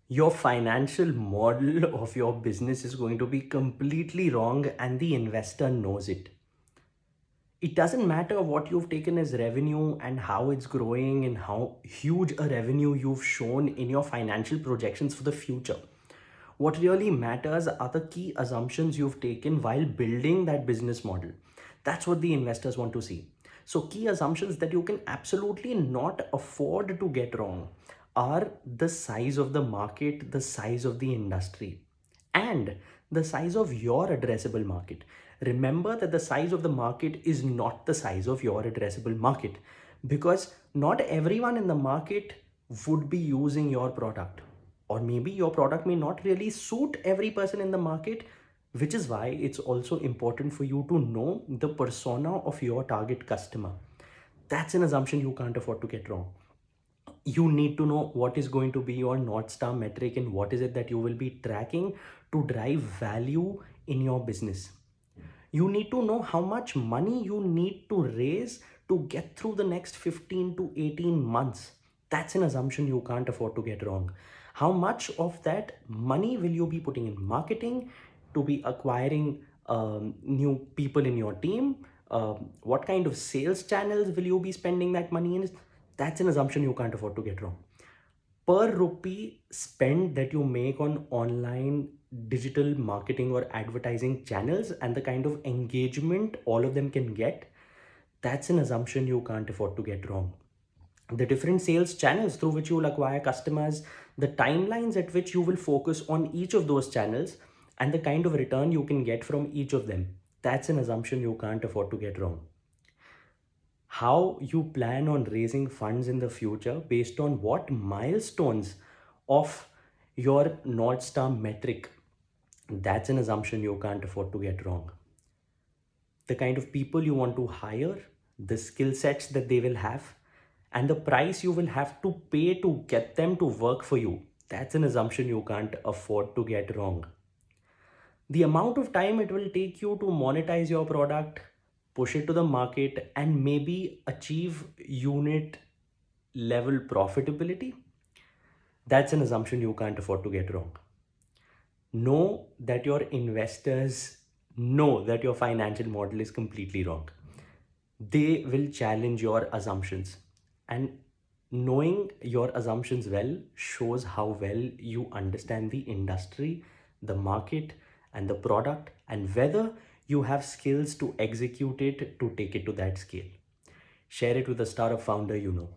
Your financial model of your business is going to be completely wrong, and the investor knows it. It doesn't matter what you've taken as revenue and how it's growing and how huge a revenue you've shown in your financial projections for the future. What really matters are the key assumptions you've taken while building that business model. That's what the investors want to see. So, key assumptions that you can absolutely not afford to get wrong are the size of the market, the size of the industry, and the size of your addressable market. Remember that the size of the market is not the size of your addressable market, because not everyone in the market would be using your product, or maybe your product may not really suit every person in the market, which is why it's also important for you to know the persona of your target customer. That's an assumption you can't afford to get wrong. You need to know what is going to be your North Star metric and what is it that you will be tracking to drive value in your business. You need to know how much money you need to raise to get through the next 15 to 18 months. That's an assumption you can't afford to get wrong. How much of that money will you be putting in marketing to be acquiring new people in your team? What kind of sales channels will you be spending that money in? That's an assumption you can't afford to get wrong. Per rupee spend that you make on online digital marketing or advertising channels and the kind of engagement all of them can get, that's an assumption you can't afford to get wrong. The different sales channels through which you will acquire customers, the timelines at which you will focus on each of those channels, and the kind of return you can get from each of them, that's an assumption you can't afford to get wrong. How you plan on raising funds in the future based on what milestones of your North Star metric, that's an assumption you can't afford to get wrong. The kind of people you want to hire, the skill sets that they will have, and the price you will have to pay to get them to work for you, that's an assumption you can't afford to get wrong. The amount of time it will take you to monetize your product, push it to the market, and maybe achieve unit level profitability, that's an assumption you can't afford to get wrong. Know that your investors know that your financial model is completely wrong. They will challenge your assumptions. And knowing your assumptions well shows how well you understand the industry, the market, and the product, and whether you have skills to execute it to take it to that scale. Share it with the startup founder you know.